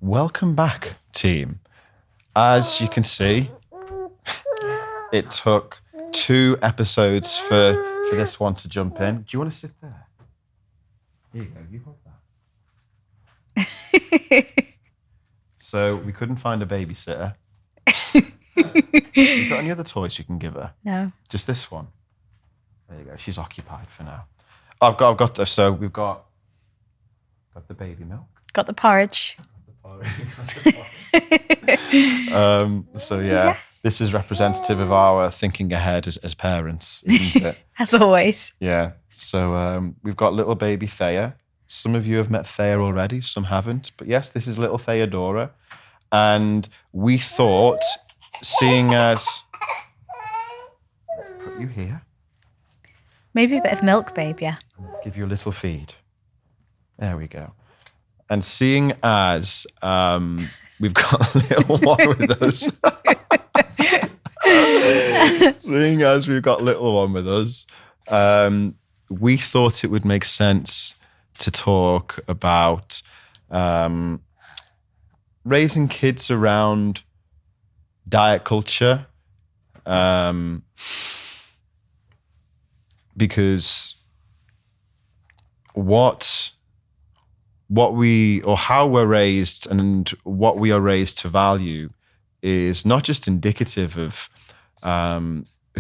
Welcome back, team. As you can see, it took 2 episodes for this one to jump in. Do you want to sit there? Here you go, you hold that. So we couldn't find a babysitter. You got any other toys you can give her? No. Just this one. There you go. She's occupied for now. We've got the baby milk. Got the porridge. So yeah, this is representative of our thinking ahead as parents, isn't it? As always. Yeah. So we've got little baby Thea. Some of you have met Thea already, some haven't. But yes, this is little Theiadora. And we thought, seeing as... Put you here. Maybe a bit of milk, babe, yeah. Give you a little feed. There we go. And seeing as we've got a little one with us. Seeing as we've got a little one with us, we thought it would make sense to talk about raising kids around diet culture, because how we're raised and what we are raised to value is not just indicative of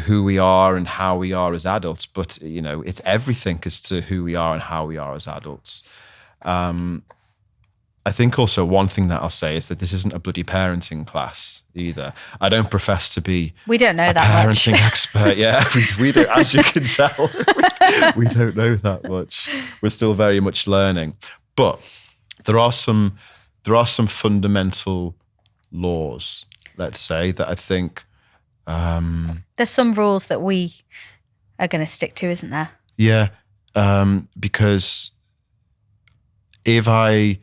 who we are and how we are as adults, but it's everything as to who we are and how we are as adults. I think also one thing that I'll say is that this isn't a bloody parenting class either. I don't profess to be we don't know a that parenting much. expert. Yeah, we don't, as you can tell, we don't know that much. We're still very much learning. But there are some fundamental laws, let's say, that I think There's some rules that we are going to stick to, isn't there? Yeah, because if I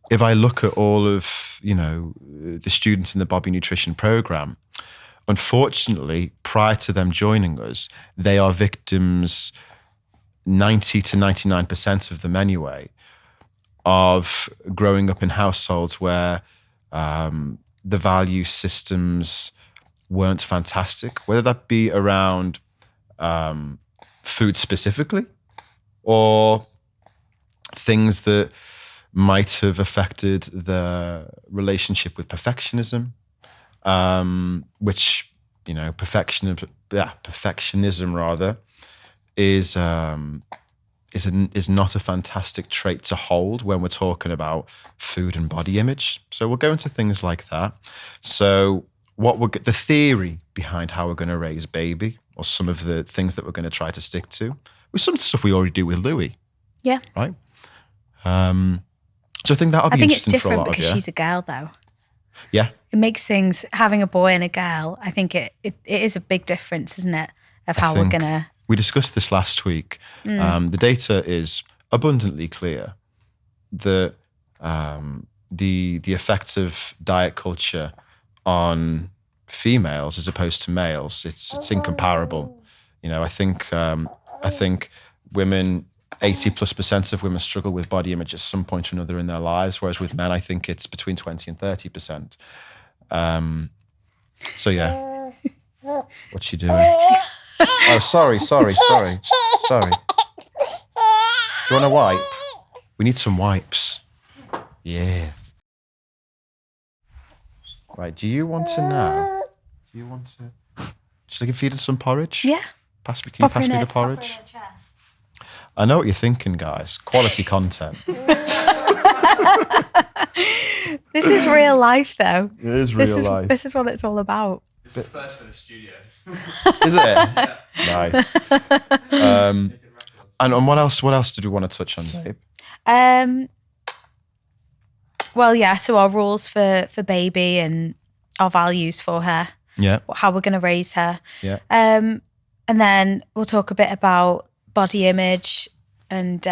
look at all of the students in the Bobby Nutrition program, unfortunately, prior to them joining us, they are victims, 90 to 99% of them anyway, of growing up in households where the value systems weren't fantastic, whether that be around food specifically or things that might have affected the relationship with perfectionism, which, perfectionism rather, is not a fantastic trait to hold when we're talking about food and body image. So we'll go into things like that. So the theory behind how we're going to raise baby, or some of the things that we're going to try to stick to, with some stuff we already do with Louie. Yeah. Right? So I think that'll be interesting for a lot of you. I think it's different because she's a girl, though. Yeah. It makes things, having a boy and a girl, I think it is a big difference, isn't it, of how we're going to... We discussed this last week. The data is abundantly clear that the effects of diet culture on females as opposed to males, it's incomparable. I think women, 80+% of women struggle with body image at some point or another in their lives, whereas with men, I think it's between 20 and 30%. So yeah, what's she doing? Oh, sorry. Do you want a wipe? We need some wipes. Yeah. Right, do you want to now? Should I give you some porridge? Yeah. Can you pass me the porridge? I know what you're thinking, guys. Quality content. This is real life, though. It is real life. This is what it's all about. This is first for the studio. Is it? Yeah. Nice. And what else did we want to touch on, babe? Well, yeah, so our rules for baby and our values for her. Yeah. How we're going to raise her. Yeah. And then we'll talk a bit about body image and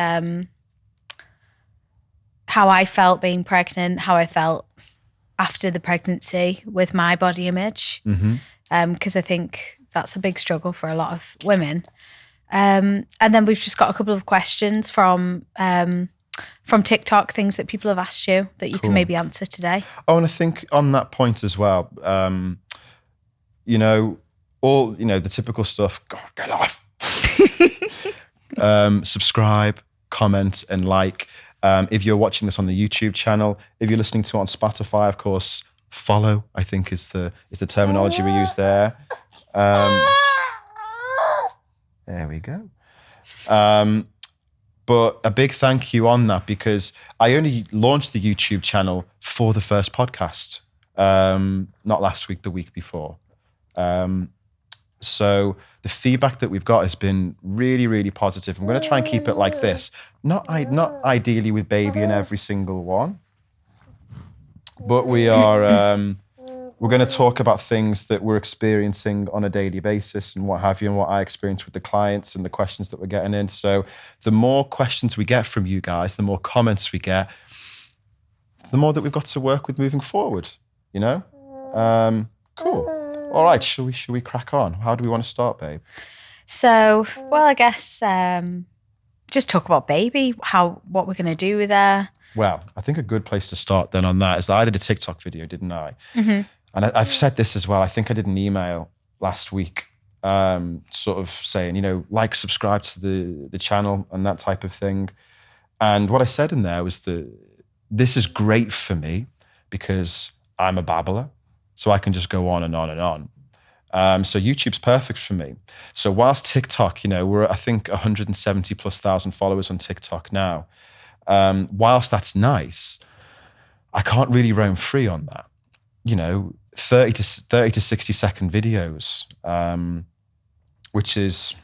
how I felt being pregnant, how I felt after the pregnancy with my body image. Because I think that's a big struggle for a lot of women. And then we've just got a couple of questions from from TikTok, things that people have asked you that you can maybe answer today. Oh, and I think on that point as well, you know, all, you know, the typical stuff, God, get off. Subscribe, comment, and like. If you're watching this on the YouTube channel, if you're listening to it on Spotify, of course, follow, I think is the terminology we use there. There we go. But a big thank you on that, because I only launched the YouTube channel for the first podcast. Not last week, the week before. So the feedback that we've got has been really, really positive. I'm going to try and keep it like this. Not ideally with baby in every single one, but we are. We're going to talk about things that we're experiencing on a daily basis and what have you, and what I experience with the clients and the questions that we're getting in. So the more questions we get from you guys, the more comments we get, the more that we've got to work with moving forward, you know? Cool. All right, shall we crack on? How do we want to start, babe? So, well, I guess just talk about baby, what we're going to do with her. Well, I think a good place to start then on that is that I did a TikTok video, didn't I? Mm-hmm. And I've said this as well. I think I did an email last week sort of saying, you know, like, subscribe to the channel and that type of thing. And what I said in there was that this is great for me because I'm a babbler. So I can just go on and on and on. So YouTube's perfect for me. So whilst TikTok, you know, we're, I think, 170,000+ followers on TikTok now. Whilst that's nice, I can't really roam free on that. You know, 30 to 60 second videos, which is,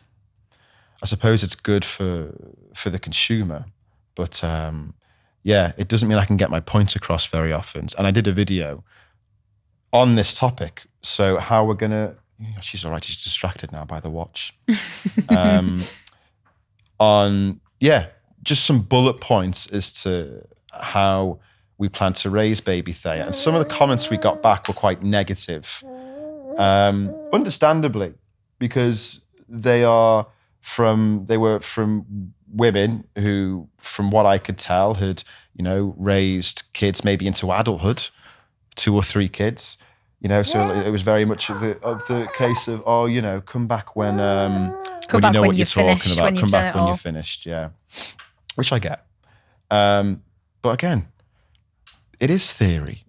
I suppose it's good for the consumer, but yeah, it doesn't mean I can get my point across very often. And I did a video on this topic. So how we're gonna, she's all right, she's distracted now by the watch. Just some bullet points as to how we plan to raise baby Thea. And some of the comments we got back were quite negative. Understandably, because they were from women who, from what I could tell, had, you know, raised kids maybe into adulthood, 2 or 3 kids, you know, so it was very much of the case of, oh, you know, come back when you know what you're talking about, come back when you're finished, yeah, which I get. But again, it is theory,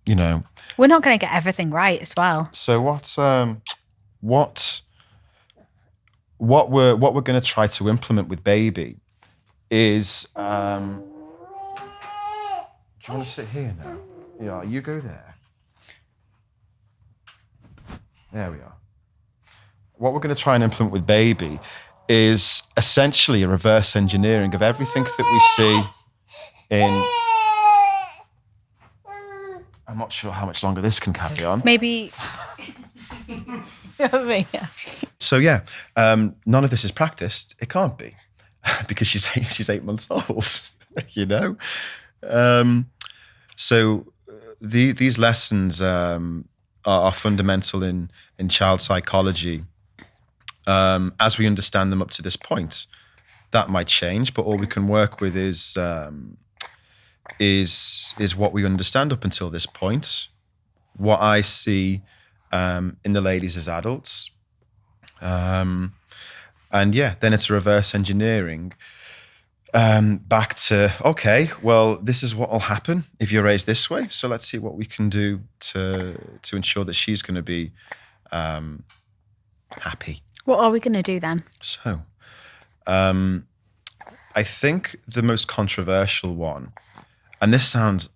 you know. We're not going to get everything right as well. So what we're going to try to implement with baby is, do you want to sit here now? Yeah, you go there. There we are. What we're going to try and implement with baby is essentially a reverse engineering of everything that we see in... I'm not sure how much longer this can carry on. Maybe... So yeah, none of this is practiced. It can't be because she's 8 months old, you know? So these lessons are fundamental in child psychology. As we understand them up to this point, that might change, but all we can work with is what we understand up until this point, what I see in the ladies as adults. And yeah, then it's a reverse engineering back to, okay, well, this is what will happen if you're raised this way. So let's see what we can do to ensure that she's going to be happy. What are we going to do then? So I think the most controversial one, and this sounds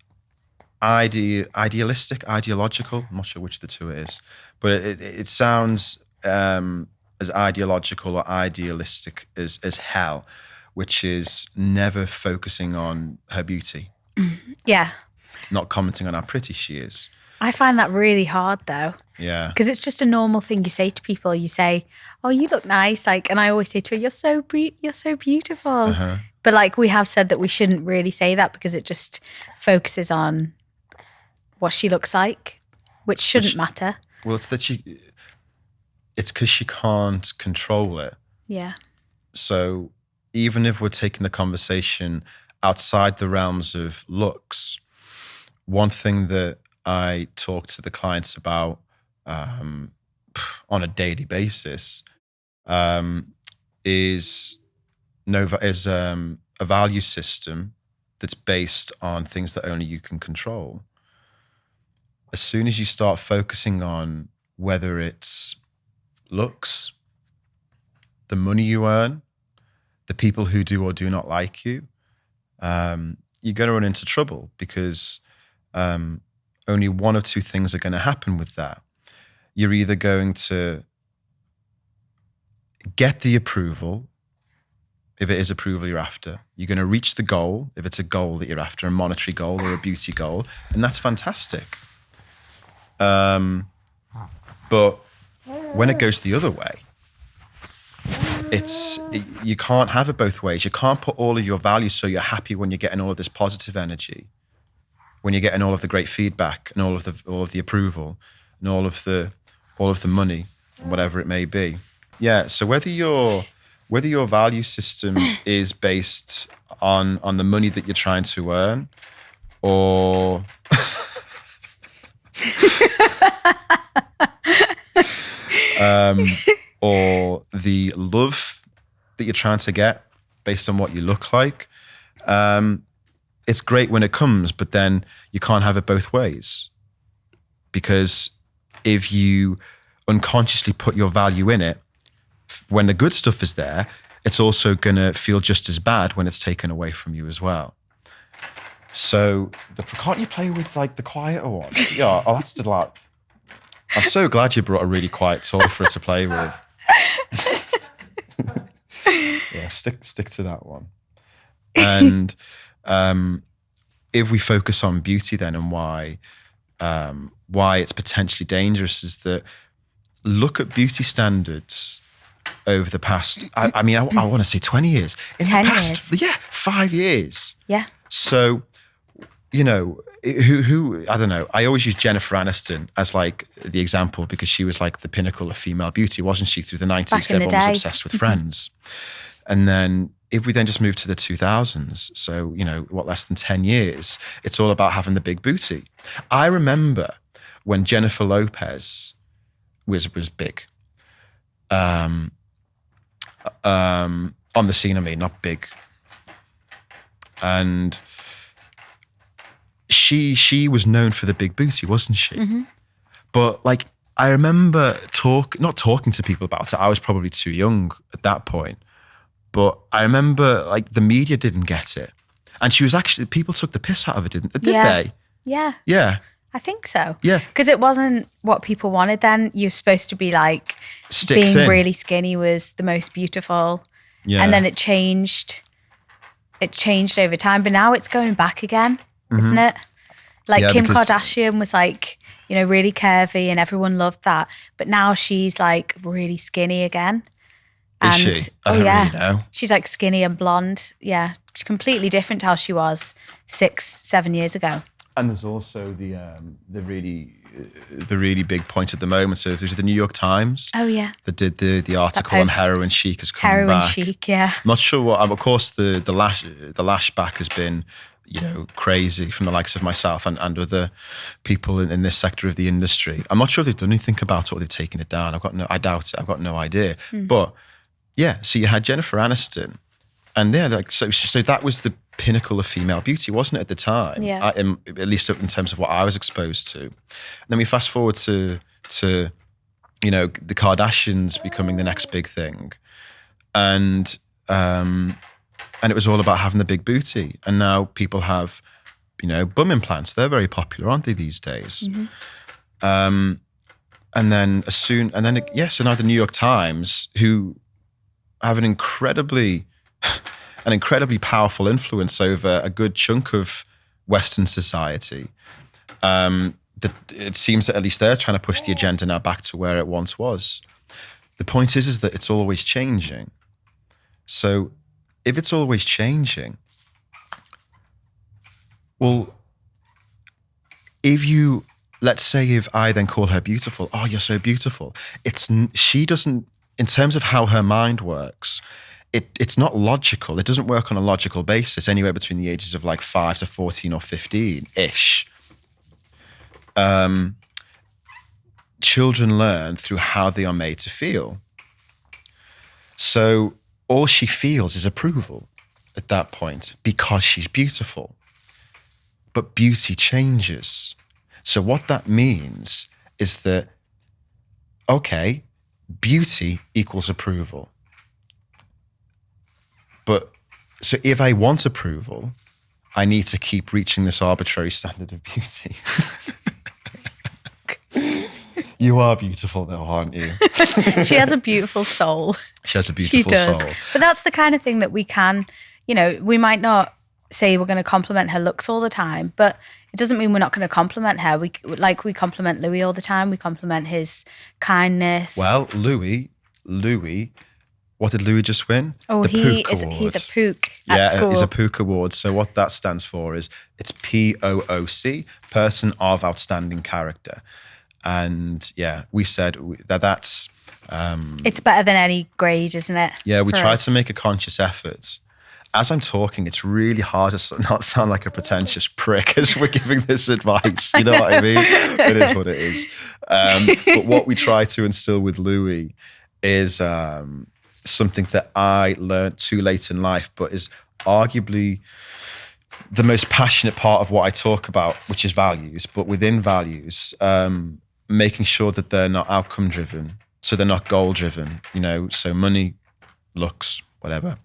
idealistic, ideological, I'm not sure which of the two it is, but it sounds as ideological or idealistic as hell, which is never focusing on her beauty. Yeah. Not commenting on how pretty she is. I find that really hard though. Yeah. Because it's just a normal thing you say to people. You say, oh, you look nice. Like, and I always say to her, you're so beautiful. Uh-huh. But like, we have said that we shouldn't really say that because it just focuses on what she looks like, which shouldn't matter. Well, it's because she can't control it. Yeah. So even if we're taking the conversation outside the realms of looks, one thing that I talk to the clients about on a daily basis is a value system that's based on things that only you can control. As soon as you start focusing on whether it's looks, the money you earn, the people who do or do not like you, you're going to run into trouble, because only one of two things are going to happen with that. You're either going to get the approval, if it is approval you're after. You're going to reach the goal, if it's a goal that you're after, a monetary goal or a beauty goal, and that's fantastic. But when it goes the other way, you can't have it both ways. You can't put all of your values so you're happy when you're getting all of this positive energy, when you're getting all of the great feedback and all of the approval and all of the money, whatever it may be. Yeah. So whether your value system is based on the money that you're trying to earn, or or the love that you're trying to get based on what you look like, it's great when it comes, but then you can't have it both ways. Because if you unconsciously put your value in it, when the good stuff is there, it's also going to feel just as bad when it's taken away from you as well. So can't you play with like the quieter one? Yeah, that's a lot. I'm so glad you brought a really quiet toy for her to play with. Yeah, stick to that one. And if we focus on beauty then, and why it's potentially dangerous, is that look at beauty standards over the past, I want to say 20 years. In 10 the past, years. Yeah, 5 years. Yeah. So, who I don't know. I always use Jennifer Aniston as like the example, because she was like the pinnacle of female beauty, wasn't she? Through the 90s, Back in the everyone day. was obsessed with Friends. And then if we then just move to the 2000s, so, less than 10 years, it's all about having the big booty. I remember when Jennifer Lopez was big. On the scene, not big. And she was known for the big booty, wasn't she? Mm-hmm. But like, I remember not talking to people about it. I was probably too young at that point. But I remember like the media didn't get it. And she was actually, people took the piss out of it, did they? Yeah. Yeah. I think so. Yeah. Because it wasn't what people wanted then. You're supposed to be like, being thin. really skinny was the most beautiful. Yeah. And then it changed. It changed over time, but now it's going back again, isn't it? Like Kim Kardashian was like, really curvy and everyone loved that. But now she's like really skinny again. Is she? I don't really know. She's like skinny and blonde. Yeah. She's completely different to how she was 6-7 years ago. And there's also the really big point at the moment. So there's the New York Times. Oh yeah. That did the article on heroin chic has come heroin back. Heroin chic, yeah. I'm not sure what. Of course, the lashback has been crazy from the likes of myself and other people in this sector of the industry. I'm not sure if they've done anything about it or they've taken it down. I doubt it. I've got no idea. But yeah, so you had Jennifer Aniston, and so that was the pinnacle of female beauty, wasn't it, at the time? Yeah. At least in terms of what I was exposed to. And then we fast forward to the Kardashians becoming the next big thing, and it was all about having the big booty. And now people have, bum implants. They're very popular, aren't they, these days? Mm-hmm. So now the New York Times, who have an incredibly powerful influence over a good chunk of Western society. It seems that at least they're trying to push the agenda now back to where it once was. The point is that it's always changing. So if it's always changing, well, let's say if I then call her beautiful, oh, you're so beautiful. She doesn't, in terms of how her mind works, it's not logical. It doesn't work on a logical basis anywhere between the ages of like 5 to 14 or 15-ish. Children learn through how they are made to feel. So all she feels is approval at that point because she's beautiful. But beauty changes. So what that means is that, okay, beauty equals approval. But so if I want approval, I need to keep reaching this arbitrary standard of beauty. You are beautiful though, aren't you? She has a beautiful soul. She has a beautiful soul. But that's the kind of thing that we can, we might not say we're going to compliment her looks all the time, but it doesn't mean we're not going to compliment her. We compliment Louis all the time. We compliment his kindness. Well, Louis, what did Louis just win? Oh, he's a Pook at school. Yeah, he's a Pook Award. So what that stands for is it's POOC, Person of Outstanding Character. And yeah, we said that's... it's better than any grade, isn't it? Yeah, we tried to make a conscious effort. As I'm talking, it's really hard to not sound like a pretentious prick as we're giving this advice. You know what I mean? It is what it is. But what we try to instill with Louis is something that I learned too late in life, but is arguably the most passionate part of what I talk about, which is values. But within values, making sure that they're not outcome driven. So they're not goal driven, so money, looks, whatever.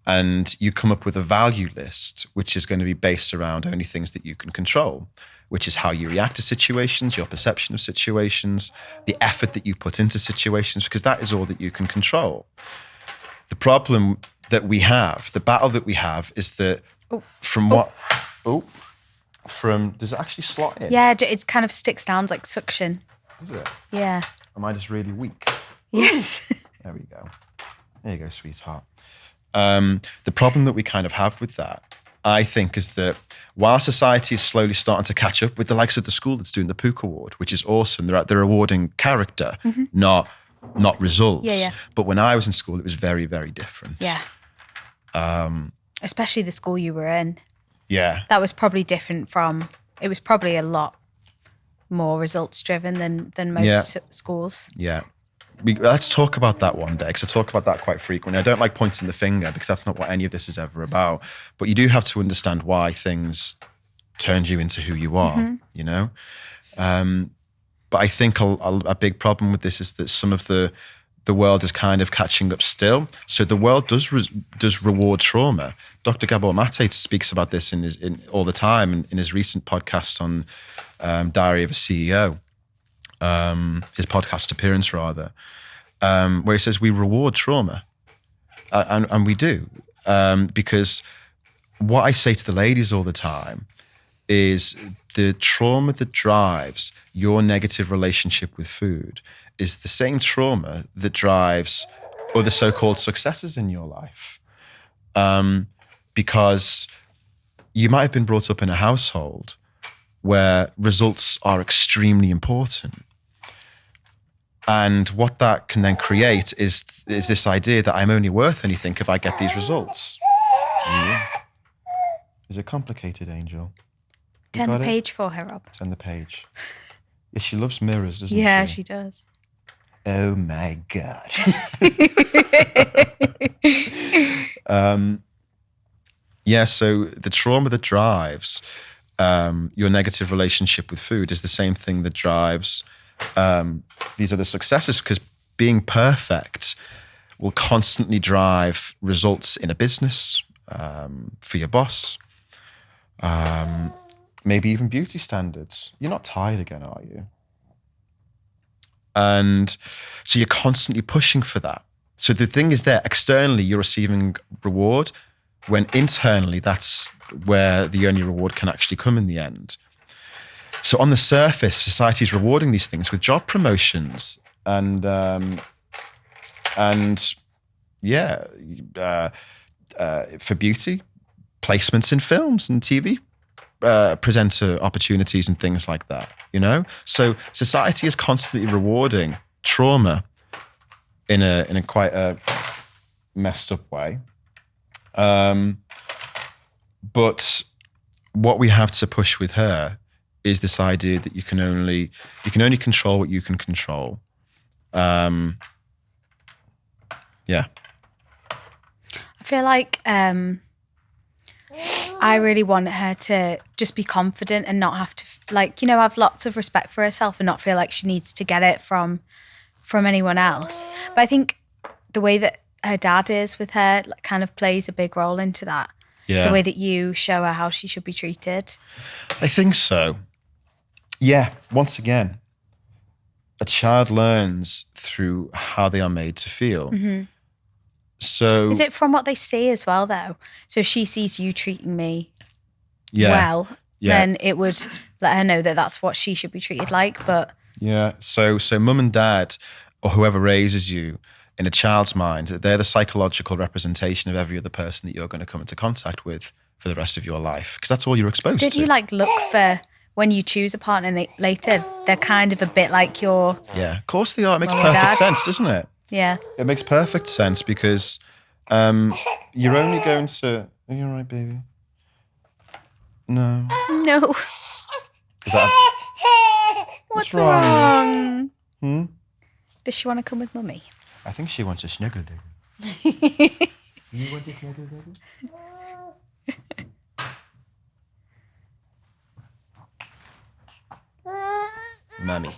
And you come up with a value list, which is going to be based around only things that you can control, which is how you react to situations, your perception of situations, the effort that you put into situations, because that is all that you can control. The problem that we have, the battle that we have is that does it actually slot in? Yeah, it kind of sticks down like suction. Is it? Yeah. Am I just really weak? Yes. There we go. There you go, sweetheart. The problem that we kind of have with that, I think, is that while society is slowly starting to catch up with the likes of the school that's doing the Pook Award, which is awesome, they're awarding character, not results. Yeah. But when I was in school, it was very, very different. Yeah. Especially the school you were in. Yeah. That was probably different it was probably a lot more results driven than most schools. Yeah. Let's talk about that one day, because I talk about that quite frequently. I don't like pointing the finger because that's not what any of this is ever about. But you do have to understand why things turned you into who you are, But I think a big problem with this is that some of the world is kind of catching up still. So the world does reward trauma. Dr. Gabor Mate speaks about this in all the time in his recent podcast on Diary of a CEO. His podcast appearance rather, where he says we reward trauma, and we do, because what I say to the ladies all the time is the trauma that drives your negative relationship with food is the same trauma that drives other so-called successes in your life, because you might have been brought up in a household where results are extremely important. And what that can then create is this idea that I'm only worth anything if I get these results. Yeah. Is it complicated, Angel? Turn the page for her, Rob. Turn the page. Yeah, she loves mirrors, doesn't she? Yeah, she does. Oh my God. So the trauma that drives your negative relationship with food is the same thing that drives these other successes, because being perfect will constantly drive results in a business, for your boss, maybe even beauty standards. You're not tired again, are you? And so you're constantly pushing for that. So the thing is that externally you're receiving reward, when internally that's where the only reward can actually come in the end. So on the surface, society is rewarding these things with job promotions and for beauty, placements in films and TV, presenter opportunities and things like that, So society is constantly rewarding trauma in a quite a messed up way. But what we have to push with her is this idea that you can only control what you can control. Yeah. I feel like I really want her to just be confident and not have to have lots of respect for herself and not feel like she needs to get it from anyone else. But I think the way that her dad is with her kind of plays a big role into that. Yeah. The way that you show her how she should be treated. I think so. Yeah. Once again, a child learns through how they are made to feel. Mm-hmm. So is it from what they see as well, though? So if she sees you treating me well, then it would let her know that that's what she should be treated like. But yeah, so mum and dad or whoever raises you in a child's mind, they're the psychological representation of every other person that you're going to come into contact with for the rest of your life, because that's all you're exposed to. Did you look for, when you choose a partner later, they're kind of a bit like your... Yeah, of course they are. It makes perfect sense, doesn't it? Yeah. It makes perfect sense because you're only going to... Are you all right, baby? No. No. Is that What's wrong? Does she want to come with mummy? I think she wants a snuggle diggle. You want a snuggle diggle? Mummy.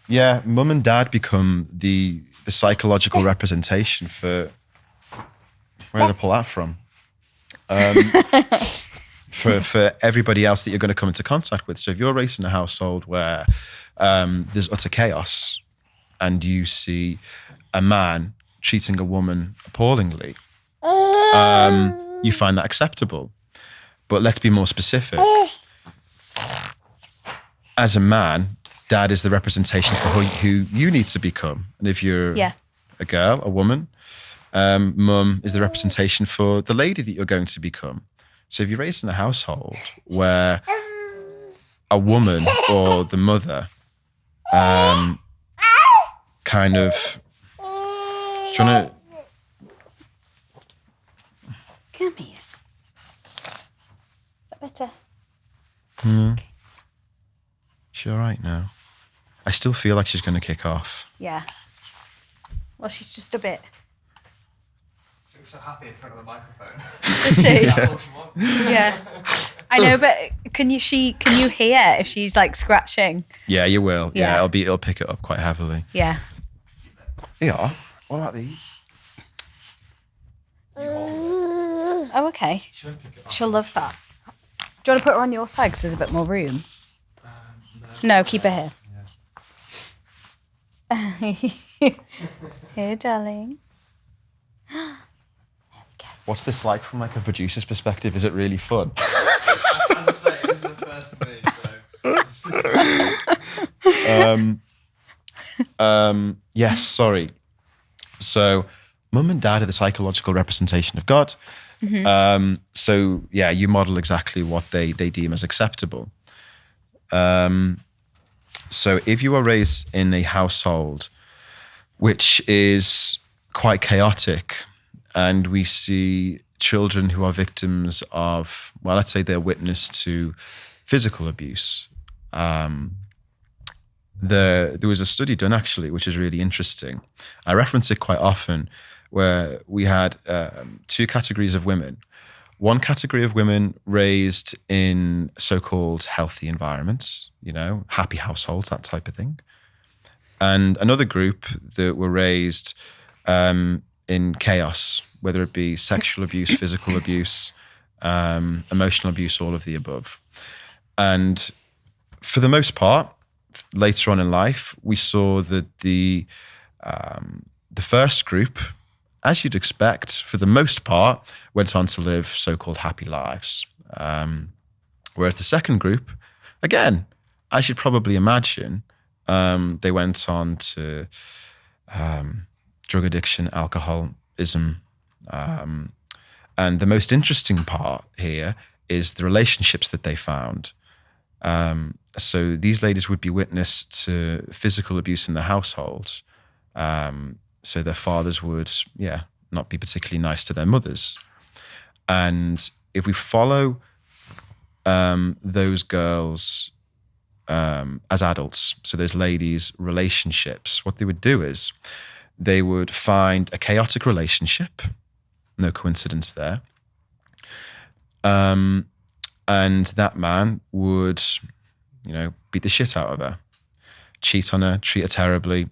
Yeah, mum and dad become the psychological representation for... Where did I pull that from? For everybody else that you're going to come into contact with. So if you're raised in a household where there's utter chaos and you see a man treating a woman appallingly, you find that acceptable. But let's be more specific. As a man, dad is the representation for who you need to become. And if you're a girl, a woman, mum is the representation for the lady that you're going to become. So if you're raised in a household where a woman or the mother kind of... Come here. Is that better? Okay. She's all right now. I still feel like she's going to kick off. Yeah. Well, she's just a bit... She was so happy in front of the microphone. Is she? That's all she wants. Yeah. I know, but can you hear if she's scratching? Yeah, you will. Yeah, it'll pick it up quite heavily. Yeah. Yeah. What about these? Oh, okay. She'll love that. Do you want to put her on your side because there's a bit more room? No, keep her here. Yeah. Here, darling. What's this like from a producer's perspective? Is it really fun? As I say, this is the first for me, so... Yes, sorry. So, mum and dad are the psychological representation of God. Mm-hmm. So, yeah, you model exactly what they deem as acceptable. So if you are raised in a household which is quite chaotic, and we see children who are victims of, well, let's say they're witness to physical abuse. There was a study done actually, which is really interesting. I reference it quite often, where we had two categories of women. One category of women raised in so-called healthy environments, happy households, that type of thing. And another group that were raised in chaos, whether it be sexual abuse, physical abuse, emotional abuse, all of the above. And for the most part, later on in life, we saw that the first group, as you'd expect, for the most part, went on to live so-called happy lives. Whereas the second group, again, as you'd probably imagine, they went on to drug addiction, alcoholism. And the most interesting part here is the relationships that they found. So these ladies would be witness to physical abuse in the household. So their fathers would, not be particularly nice to their mothers. And if we follow those girls as adults, so those ladies' relationships, what they would do is they would find a chaotic relationship, no coincidence there. And that man would, beat the shit out of her, cheat on her, treat her terribly.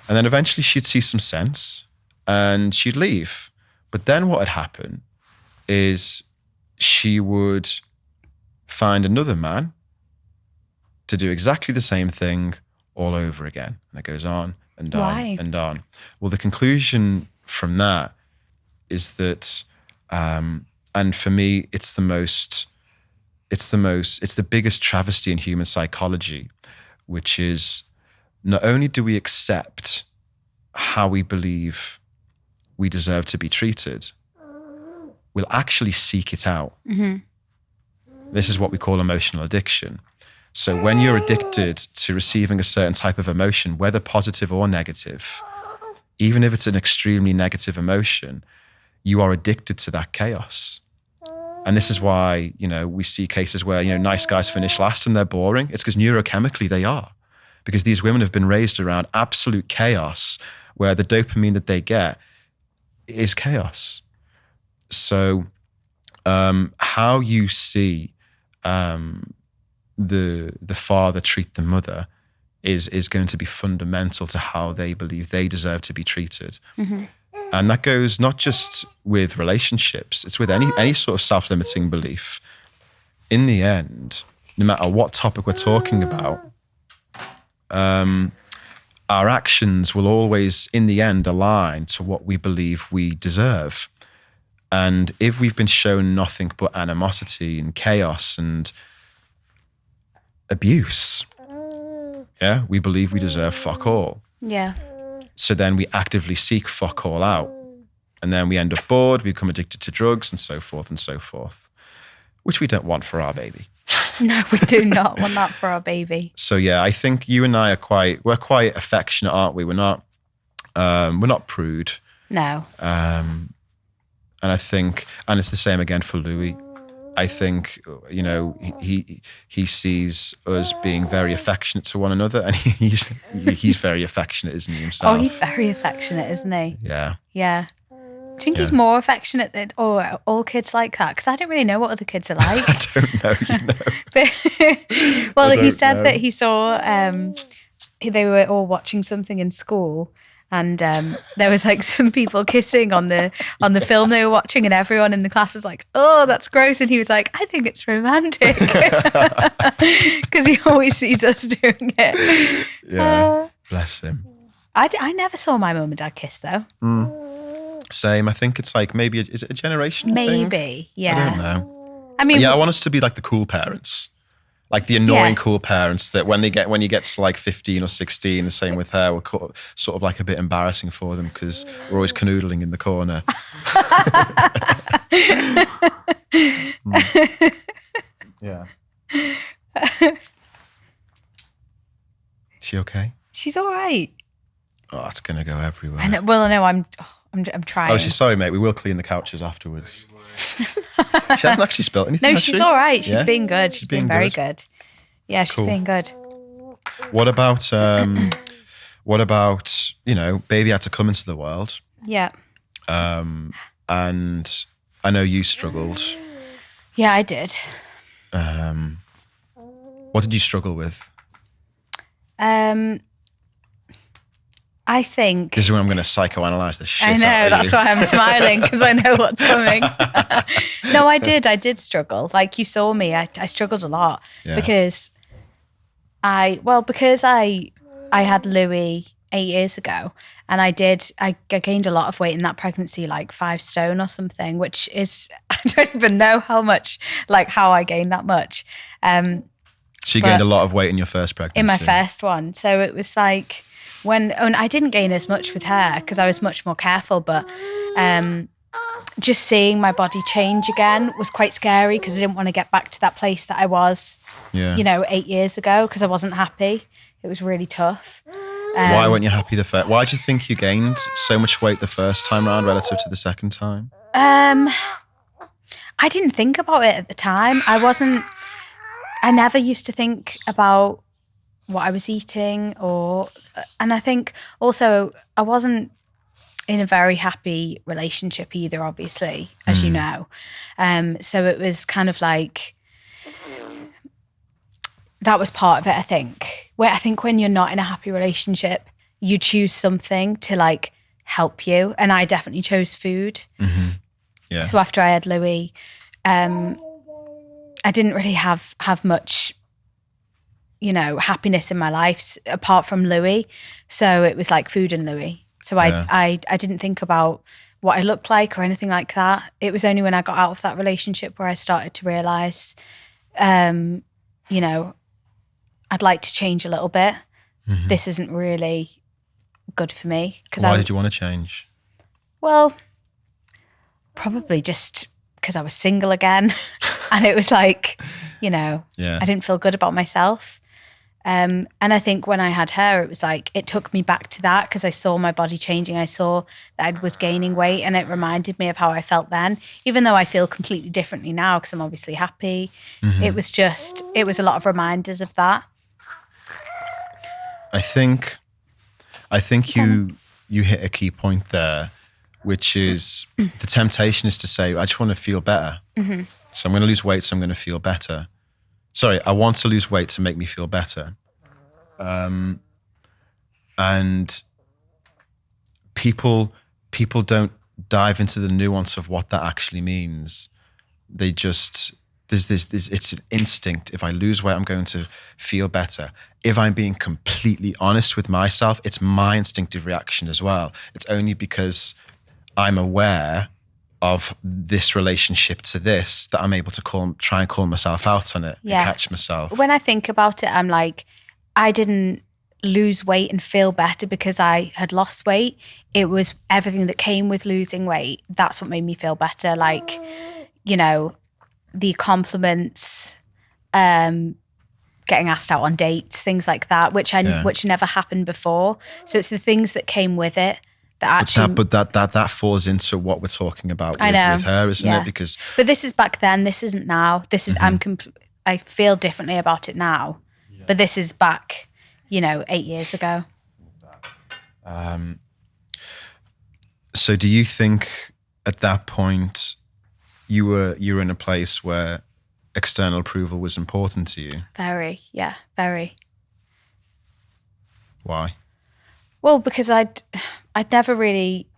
And then eventually she'd see some sense and she'd leave. But then what would happen is she would find another man to do exactly the same thing all over again. And it goes on and on. Why? And on. Well, the conclusion from that is that, and for me, it's the biggest travesty in human psychology, which is not only do we accept how we believe we deserve to be treated, we'll actually seek it out. Mm-hmm. This is what we call emotional addiction. So when you're addicted to receiving a certain type of emotion, whether positive or negative, even if it's an extremely negative emotion, you are addicted to that chaos. And this is why, we see cases where, nice guys finish last and they're boring. It's because neurochemically they are. Because these women have been raised around absolute chaos where the dopamine that they get is chaos. So how you see the father treat the mother is going to be fundamental to how they believe they deserve to be treated. Mm-hmm. And that goes not just with relationships, it's with any sort of self-limiting belief. In the end, no matter what topic we're talking about, our actions will always, in the end, align to what we believe we deserve. And if we've been shown nothing but animosity and chaos and abuse, we believe we deserve fuck all. Yeah. So then we actively seek fuck all out. And then we end up bored, we become addicted to drugs and so forth, which we don't want for our baby. No, we do not want that for our baby. So I think you and I we're quite affectionate, aren't we? We're not prude. No. And I think, and it's the same again for Louis. I think, he sees us being very affectionate to one another, and he's very affectionate, isn't he, himself? Oh, he's very affectionate, isn't he? Yeah. Yeah. Do you think he's more affectionate than all kids like that? Because I don't really know what other kids are like. I don't know, But, well, he said that he saw, they were all watching something in school, and there was like some people kissing on the film they were watching, and everyone in the class was like, "Oh, that's gross," and he was like, "I think it's romantic," because he always sees us doing it. Yeah, bless him. I never saw my mum and dad kiss though. Same. I think it's like maybe is it a generational thing? Maybe, yeah. I don't know. I mean, I want us to be like the cool parents. Like the annoying cool parents that when you get to like 15 or 16, the same with her, we're sort of like a bit embarrassing for them because we're always canoodling in the corner. Yeah. Is she okay? she's all right. Oh, it's going to go everywhere. I know. Well, I know. I'm trying. Oh, she's sorry, mate. We will clean the couches afterwards. She hasn't actually spilled anything. No, she's all right. She's been good. She's been very good. Yeah, she's been good. What about baby had to come into the world? Yeah. And I know you struggled. Yeah, I did. What did you struggle with? I think... This is when I'm going to psychoanalyze the shit out of you. I know, that's why I'm smiling, because I know what's coming. No, I did struggle. Like you saw me, I struggled a lot because I had Louis 8 years ago, and I gained a lot of weight in that pregnancy, like 5 stone or something, which is, I don't even know how I gained that much. So you gained a lot of weight in your first pregnancy? In my first one. So it was like and I didn't gain as much with her because I was much more careful, but just seeing my body change again was quite scary because I didn't want to get back to that place that I was, 8 years ago, because I wasn't happy. It was really tough. Why weren't you happy why did you think you gained so much weight the first time around relative to the second time? I didn't think about it at the time. I never used to think about what I was eating and I think also I wasn't in a very happy relationship either, obviously, as you know. So it was kind of like, that was part of it, I think. I think when you're not in a happy relationship, you choose something to like help you. And I definitely chose food. Mm-hmm. Yeah. So after I had Louis, I didn't really have much, happiness in my life apart from Louis. So it was like food and Louis. So I didn't think about what I looked like or anything like that. It was only when I got out of that relationship where I started to realise, I'd like to change a little bit. Mm-hmm. This isn't really good for me. Why did you want to change? Well, probably just because I was single again. And it was like, I didn't feel good about myself. And I think when I had her, it was like, it took me back to that because I saw my body changing. I saw that I was gaining weight and it reminded me of how I felt then, even though I feel completely differently now because I'm obviously happy. Mm-hmm. It was a lot of reminders of that. I think you hit a key point there, which is the temptation is to say, I just want to feel better. Mm-hmm. So I'm going to lose weight, so I'm going to feel better. Sorry, I want to lose weight to make me feel better. And people don't dive into the nuance of what that actually means. They just, there's this, it's an instinct. If I lose weight, I'm going to feel better. If I'm being completely honest with myself, it's my instinctive reaction as well. It's only because I'm aware of this relationship to this that I'm able to try and call myself out on it and catch myself. When I think about it, I'm like, I didn't lose weight and feel better because I had lost weight. It was everything that came with losing weight. That's what made me feel better. Like, the compliments, getting asked out on dates, things like that, which never happened before. So it's the things that came with it. That falls into what we're talking about with her, isn't it? But this is back then. This isn't now. This is I feel differently about it now, but this is back, 8 years ago. So do you think at that point you were in a place where external approval was important to you? Very, very. Why? Well, because I'd never really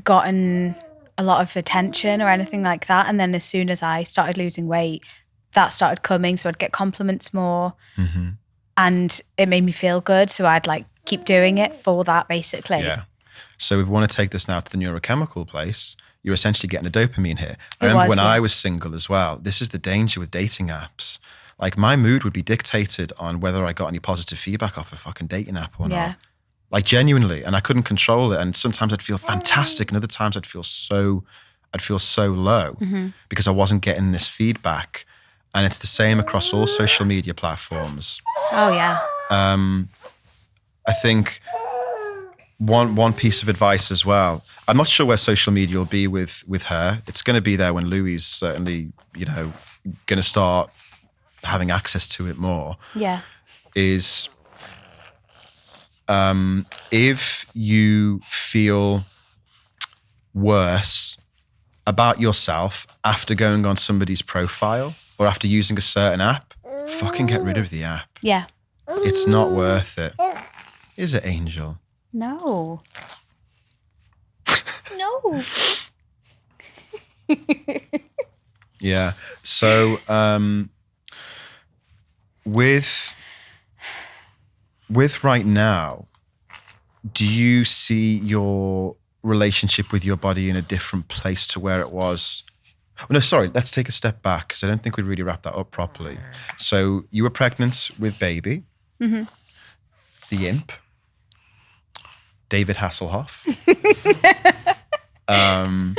gotten a lot of attention or anything like that. And then as soon as I started losing weight, that started coming. So I'd get compliments more and it made me feel good. So I'd like keep doing it for that, basically. Yeah. So we want to take this now to the neurochemical place. You're essentially getting a dopamine hit. I remember when I was single as well. This is the danger with dating apps. Like my mood would be dictated on whether I got any positive feedback off a fucking dating app or not. Like genuinely, and I couldn't control it. And sometimes I'd feel fantastic, and other times I'd feel so low because I wasn't getting this feedback. And it's the same across all social media platforms. Oh yeah. I think one piece of advice as well. I'm not sure where social media will be with her. It's going to be there when Louis certainly, going to start having access to it more. Yeah. Is if you feel worse about yourself after going on somebody's profile or after using a certain app, fucking get rid of the app. Yeah. It's not worth it. Is it, Angel? No. No. Yeah. So with right now, do you see your relationship with your body in a different place to where it was? Oh, no, sorry. Let's take a step back because I don't think we really wrapped that up properly. So you were pregnant with baby, the imp, David Hasselhoff. And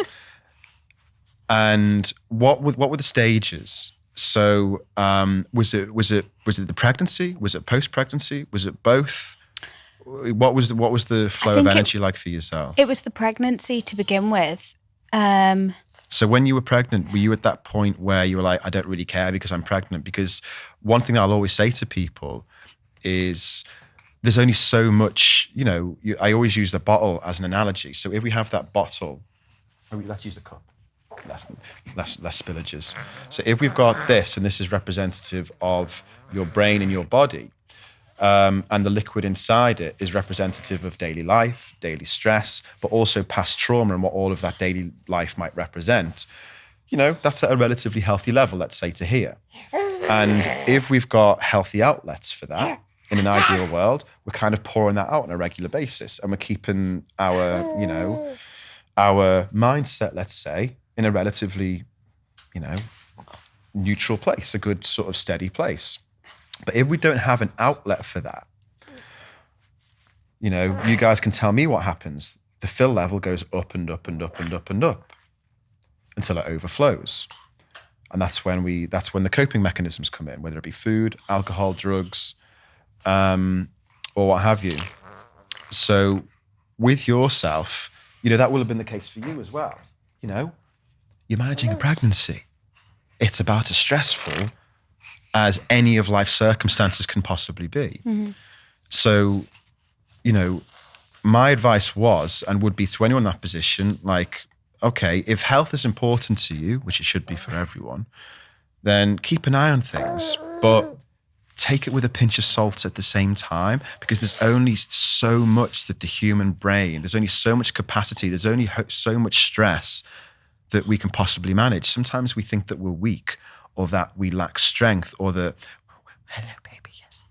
what were the stages? So was it the pregnancy? Was it post-pregnancy? Was it both? What was the flow of energy like for yourself? It was the pregnancy to begin with. So when you were pregnant, were you at that point where you were like, I don't really care because I'm pregnant? Because one thing I'll always say to people is there's only so much, I always use the bottle as an analogy. So if we have that bottle, let's use the cup. Less spillages. So if we've got this, and this is representative of your brain and your body, and the liquid inside it is representative of daily life, daily stress, but also past trauma and what all of that daily life might represent, that's at a relatively healthy level, let's say to here. And if we've got healthy outlets for that, in an ideal world, we're kind of pouring that out on a regular basis, and we're keeping our mindset, let's say, in a relatively, neutral place, a good sort of steady place. But if we don't have an outlet for that, you guys can tell me what happens. The fill level goes up and up and up and up and up until it overflows. And that's when the coping mechanisms come in, whether it be food, alcohol, drugs, or what have you. So with yourself, that will have been the case for you as well. You're managing a pregnancy. It's about as stressful as any of life's circumstances can possibly be. Mm-hmm. So, my advice was, and would be to anyone in that position, like, okay, if health is important to you, which it should be for everyone, then keep an eye on things, but take it with a pinch of salt at the same time, because there's only so much that the human brain, there's only so much capacity, there's only so much stress that we can possibly manage. Sometimes we think that we're weak, or that we lack strength, or that, hello baby, yes,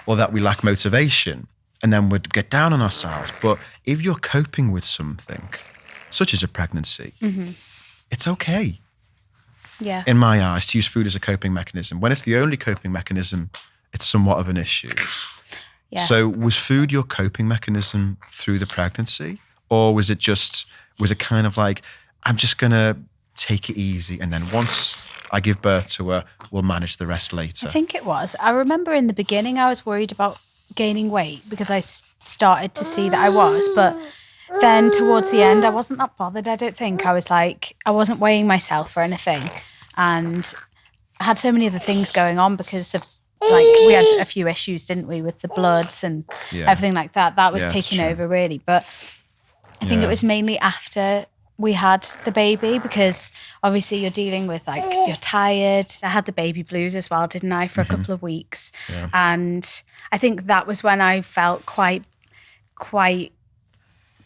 or that we lack motivation, and then we'd get down on ourselves. But if you're coping with something, such as a pregnancy, mm-hmm. it's okay. Yeah. In my eyes, to use food as a coping mechanism. When it's the only coping mechanism, it's somewhat of an issue. Yeah. So was food your coping mechanism through the pregnancy? Or was it kind of like, I'm just going to take it easy, and then once I give birth to her, we'll manage the rest later? I think it was. I remember in the beginning I was worried about gaining weight because I started to see that I was, but then towards the end I wasn't that bothered, I don't think. I was like, I wasn't weighing myself or anything, and I had so many other things going on because of, like, we had a few issues, didn't we, with the bloods and everything like that. That was taking over really, but I think it was mainly after we had the baby, because obviously you're dealing with, like, you're tired. I had the baby blues as well, didn't I, for a couple of weeks. Yeah. And I think that was when I felt quite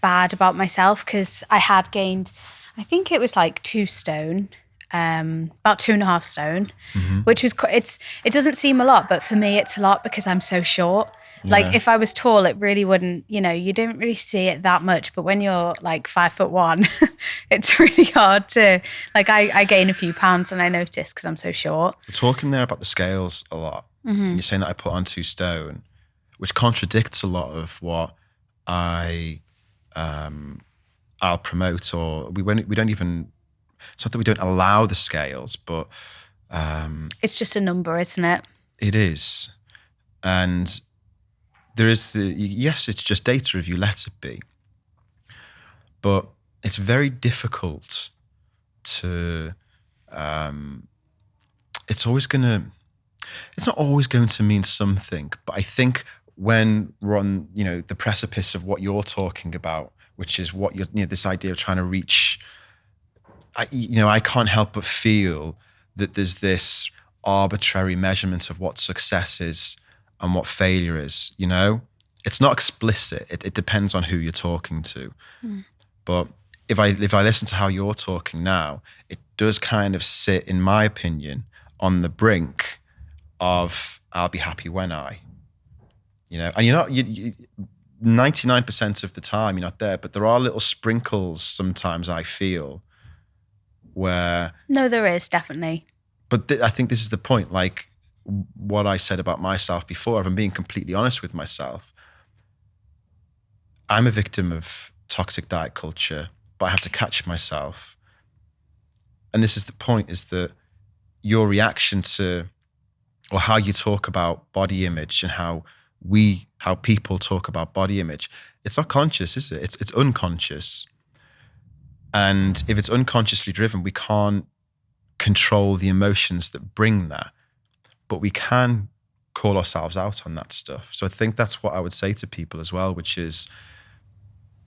bad about myself, because I had gained, I think it was like 2 stone, about 2.5 stone, mm-hmm. which is, it doesn't seem a lot, but for me it's a lot because I'm so short. Yeah. Like, if I was tall, it really wouldn't, you don't really see it that much. But when you're like 5'1", it's really hard to, like, I gain a few pounds and I notice because I'm so short. We're talking there about the scales a lot. Mm-hmm. And you're saying that I put on 2 stone, which contradicts a lot of what I'll promote, or we don't even, it's not that we don't allow the scales, but it's just a number, isn't it? It is. And there is yes, it's just data if you let it be. But it's very difficult to, it's not always going to mean something. But I think when we're on, the precipice of what you're talking about, which is what you're, this idea of trying to reach, I can't help but feel that there's this arbitrary measurement of what success is and what failure is. It's not explicit. It depends on who you're talking to. Mm. But if I listen to how you're talking now, it does kind of sit, in my opinion, on the brink of I'll be happy when I, and you're not, 99% of the time you're not there, but there are little sprinkles sometimes I feel where. No, there is definitely. But I think this is the point, like what I said about myself before, if I'm being completely honest with myself, I'm a victim of toxic diet culture but I have to catch myself. And this is the point, is that your reaction to, or how you talk about body image and how people talk about body image, it's not conscious, is it? It's unconscious. And if it's unconsciously driven, we can't control the emotions that bring that, but we can call ourselves out on that stuff. So I think that's what I would say to people as well, which is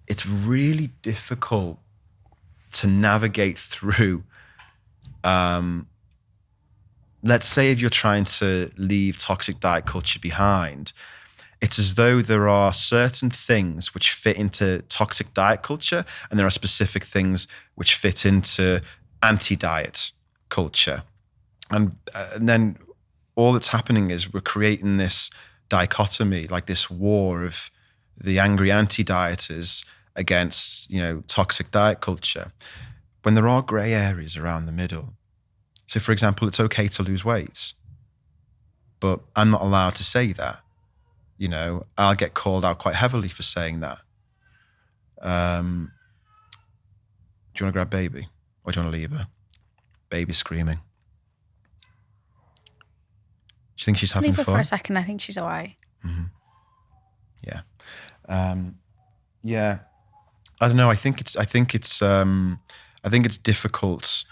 it's really difficult to navigate through. Let's say if you're trying to leave toxic diet culture behind, it's as though there are certain things which fit into toxic diet culture, and there are specific things which fit into anti-diet culture. And then all that's happening is we're creating this dichotomy, like this war of the angry anti-dieters against, toxic diet culture, when there are grey areas around the middle. So, for example, it's okay to lose weight, but I'm not allowed to say that. I'll get called out quite heavily for saying that. Do you want to grab baby, or do you want to leave her? Baby's screaming. Do you think she's having Leave her fun? for a second. I think she's all right. Mm-hmm. Yeah. Yeah. I don't know. I think it's difficult.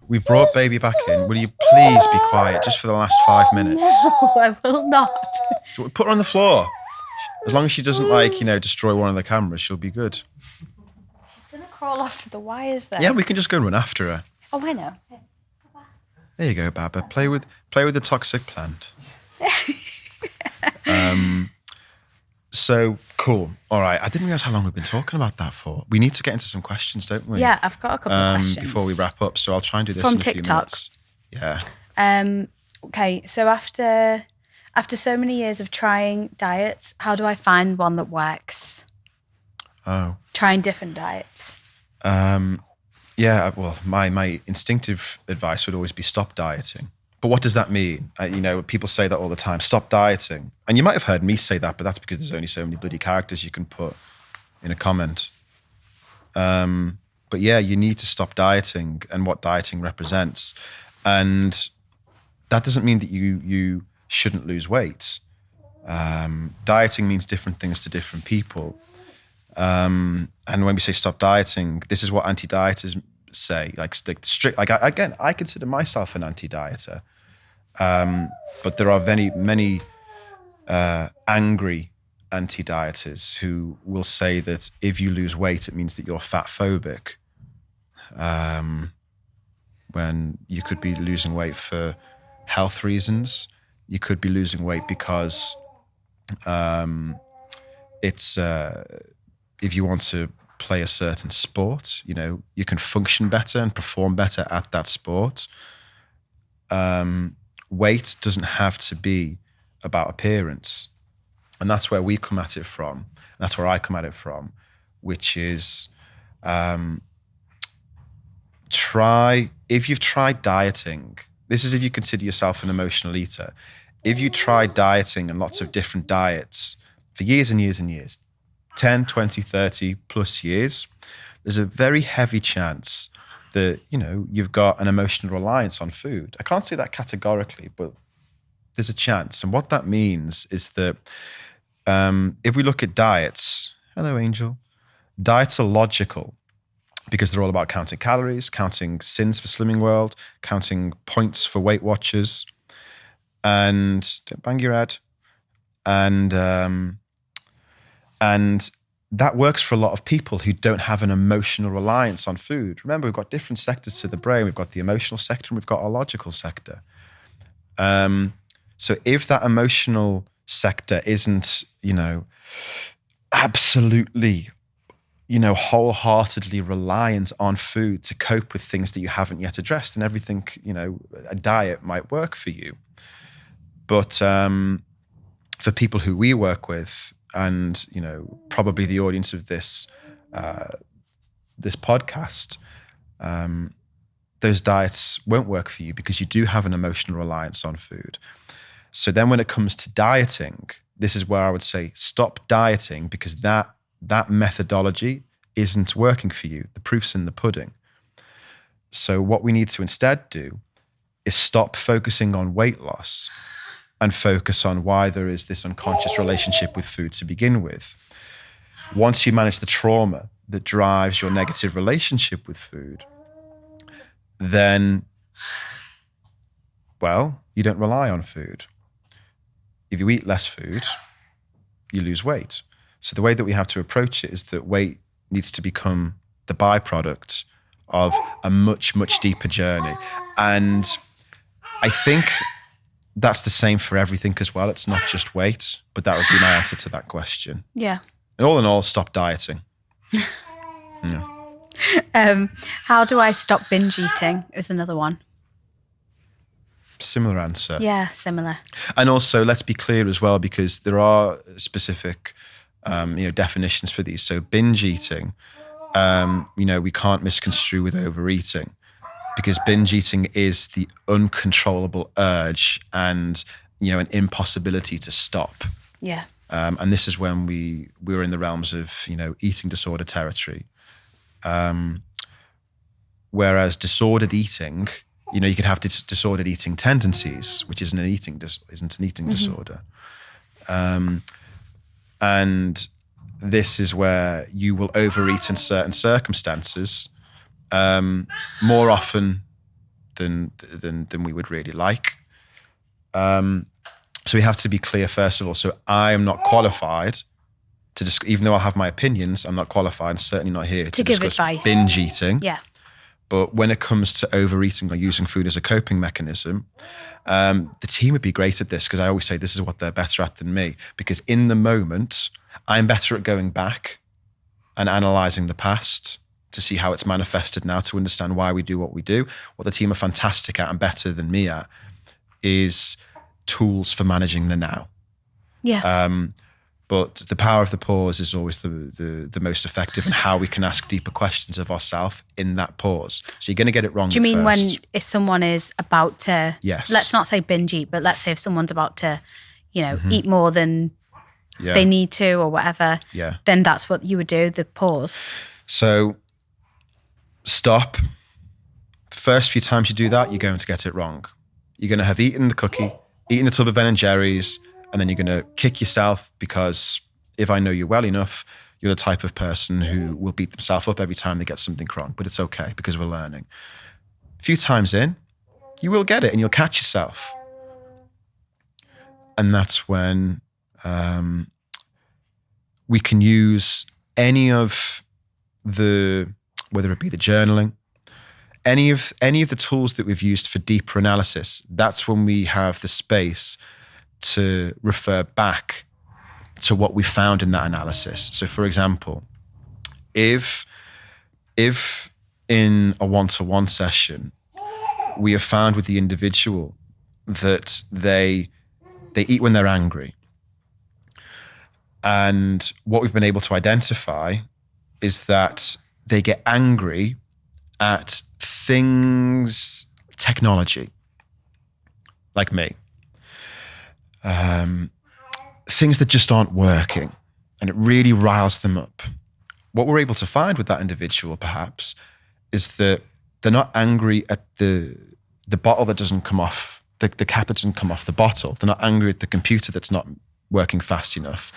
We've brought baby back in. Will you please be quiet just for the last 5 minutes? No, I will not. Put her on the floor. As long as she doesn't destroy one of the cameras, she'll be good. She's going to crawl off to the wires there. Yeah, we can just go and run after her. Oh, I know. There you go, Baba. Play with the toxic plant. So cool. All right. I didn't realize how long we've been talking about that for. We need to get into some questions, don't we? Yeah, I've got a couple of questions before we wrap up. So I'll try and do this from in a TikTok. few minutes. Yeah. Okay. So after so many years of trying diets, how do I find one that works? Oh. Trying different diets. Yeah. Well, my instinctive advice would always be stop dieting. But what does that mean? People say that all the time, stop dieting. And you might have heard me say that, but that's because there's only so many bloody characters you can put in a comment. But yeah, you need to stop dieting and what dieting represents. And that doesn't mean that you shouldn't lose weight. Dieting means different things to different people. And when we say stop dieting, this is what anti-dieters say. Like strict. Again, I consider myself an anti-dieter. But there are many angry anti-dieters who will say that if you lose weight, it means that you're fat phobic. When you could be losing weight for health reasons, you could be losing weight because it's if you want to play a certain sport, you can function better and perform better at that sport. Weight doesn't have to be about appearance. And that's where we come at it from. That's where I come at it from, which is if you've tried dieting, this is if you consider yourself an emotional eater. If you try dieting and lots of different diets for years and years and years, 10, 20, 30 plus years, there's a very heavy chance that, you've got an emotional reliance on food. I can't say that categorically, but there's a chance. And what that means is that if we look at diets, hello, Angel, diets are logical because they're all about counting calories, counting sins for Slimming World, counting points for Weight Watchers, and don't bang your head. And that works for a lot of people who don't have an emotional reliance on food. Remember, we've got different sectors to the brain. We've got the emotional sector and we've got our logical sector. So if that emotional sector isn't, absolutely, wholeheartedly reliant on food to cope with things that you haven't yet addressed, then everything, a diet might work for you. But for people who we work with, and probably the audience of this podcast, those diets won't work for you because you do have an emotional reliance on food. So then when it comes to dieting, this is where I would say stop dieting, because that that methodology isn't working for you. The proof's in the pudding. So what we need to instead do is stop focusing on weight loss and focus on why there is this unconscious relationship with food to begin with. Once you manage the trauma that drives your negative relationship with food, then, well, you don't rely on food. If you eat less food, you lose weight. So the way that we have to approach it is that weight needs to become the byproduct of a much, much deeper journey. And I think that's the same for everything as well. It's not just weight, but that would be my answer to that question. Yeah. And all in all, stop dieting. Yeah. How do I stop binge eating is another one. Similar answer. Yeah, similar. And also, let's be clear as well, because there are specific definitions for these. So binge eating, we can't misconstrue with overeating, because binge eating is the uncontrollable urge and, an impossibility to stop. Yeah. And this is when we were in the realms of, eating disorder territory. Whereas disordered eating, you could have disordered eating tendencies, which isn't an eating disorder. And this is where you will overeat in certain circumstances more often than we would really like. So we have to be clear, first of all. So I am not qualified to even though I'll have my opinions, I'm not qualified and certainly not here to give discuss advice. Binge eating. Yeah. But when it comes to overeating or using food as a coping mechanism, the team would be great at this, because I always say this is what they're better at than me. Because in the moment, I'm better at going back and analysing the past to see how it's manifested now, to understand why we do what we do. What the team are fantastic at and better than me at is tools for managing the now. Yeah. But the power of the pause is always the most effective, and how we can ask deeper questions of ourselves in that pause. So you're going to get it wrong. Do you mean first. if someone is about to, Yes. let's not say binge eat, but let's say if someone's about to, eat more than Yeah. they need to or whatever, Yeah. then that's what you would do, the pause. So stop. First few times you do that, you're going to get it wrong. You're going to have eaten the cookie, eaten the tub of Ben & Jerry's, and then you're going to kick yourself, because if I know you well enough, you're the type of person who will beat themselves up every time they get something wrong. But it's okay, because we're learning. A few times in, you will get it and you'll catch yourself. And that's when we can use any of whether it be the journaling, any of the tools that we've used for deeper analysis. That's when we have the space to refer back to what we found in that analysis. So for example, if in a one-to-one session, we have found with the individual that they eat when they're angry. And what we've been able to identify is that they get angry at things, technology, like me. Things that just aren't working, and it really riles them up. What we're able to find with that individual, perhaps, is that they're not angry at the bottle that doesn't come off, the cap that doesn't come off the bottle. They're not angry at the computer that's not working fast enough.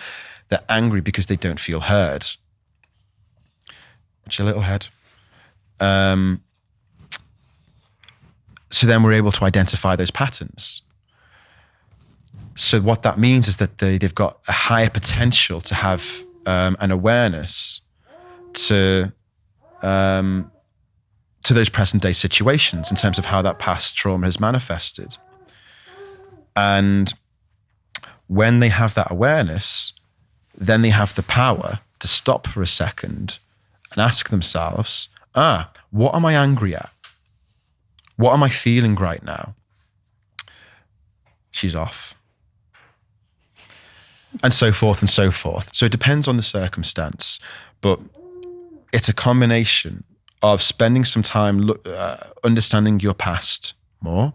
They're angry because they don't feel heard. What's your little head? So then we're able to identify those patterns. So what that means is that they've got a higher potential to have an awareness to those present day situations in terms of how that past trauma has manifested. And when they have that awareness, then they have the power to stop for a second and ask themselves, what am I angry at? What am I feeling right now? She's off. And so forth and so forth. So it depends on the circumstance, but it's a combination of spending some time understanding your past more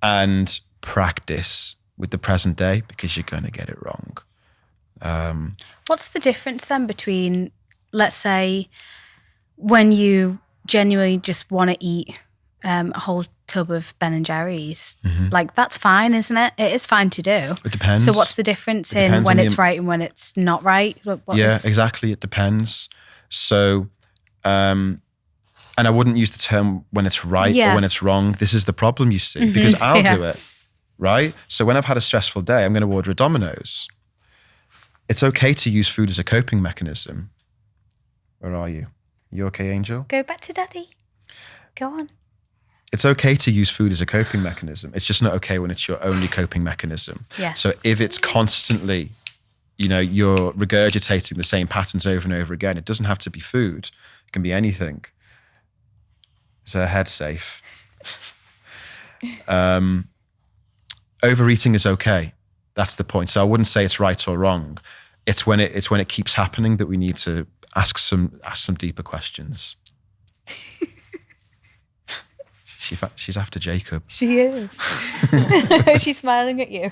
and practice with the present day, because you're going to get it wrong. What's the difference then between, let's say, when you genuinely just want to eat a whole tub of Ben and Jerry's? Like, that's fine, isn't it? It is fine to do. It depends. So what's the difference in when it's right and when it's not right? Exactly. It depends. So, and I wouldn't use the term when it's right or when it's wrong. This is the problem, you see, because I'll do it, right? So when I've had a stressful day, I'm going to order a Domino's. It's okay to use food as a coping mechanism. Where are you? You okay, Angel? Go back to Daddy. Go on. It's okay to use food as a coping mechanism. It's just not okay when it's your only coping mechanism. Yeah. So if it's constantly, you're regurgitating the same patterns over and over again, it doesn't have to be food. It can be anything. Is her head safe? Overeating is okay. That's the point. So I wouldn't say it's right or wrong. It's when it keeps happening that we need to ask some deeper questions. She's after Jacob. She is. She's smiling at you.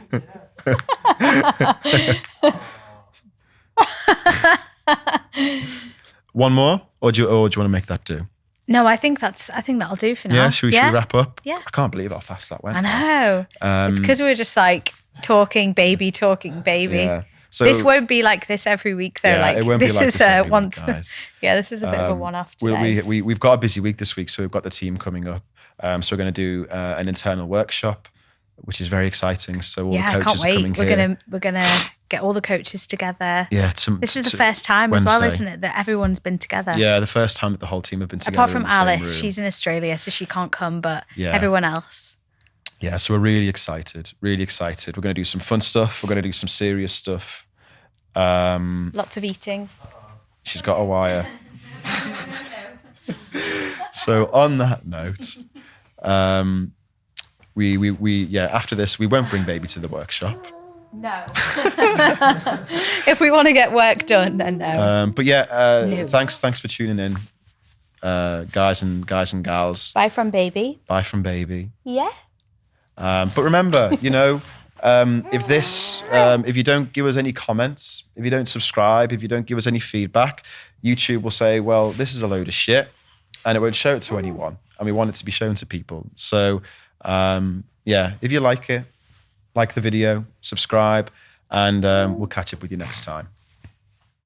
One more, or do you want to make that do? No, I think that'll do for now. Yeah, should we wrap up? Yeah. I can't believe how fast that went. I know. It's because we were just like talking baby. Yeah. So, this won't be like this every week though. Yeah, it won't be like this every week, guys. Yeah, this is a bit of a one-off today. We've got a busy week this week, so we've got the team coming up. So we're going to do an internal workshop, which is very exciting. So all the coaches are coming here. We're gonna get all the coaches together. Yeah, this is the first time Wednesday. as well, isn't it, that everyone's been together? Yeah, the first time that the whole team have been together. Apart from in the same Alice, room. she's in Australia, so she can't come. But everyone else. Yeah, so we're really excited. Really excited. We're going to do some fun stuff. We're going to do some serious stuff. Lots of eating. She's got a wire. So on that note, we after this we won't bring baby to the workshop. No. If we want to get work done, then no. But no. Thanks for tuning in, guys and gals. Bye from baby. Bye from baby. Yeah. But remember, if you don't give us any comments, if you don't subscribe, if you don't give us any feedback, YouTube will say, well, this is a load of shit, and it won't show it to anyone. And we want it to be shown to people. So, if you like it, like the video, subscribe, and we'll catch up with you next time.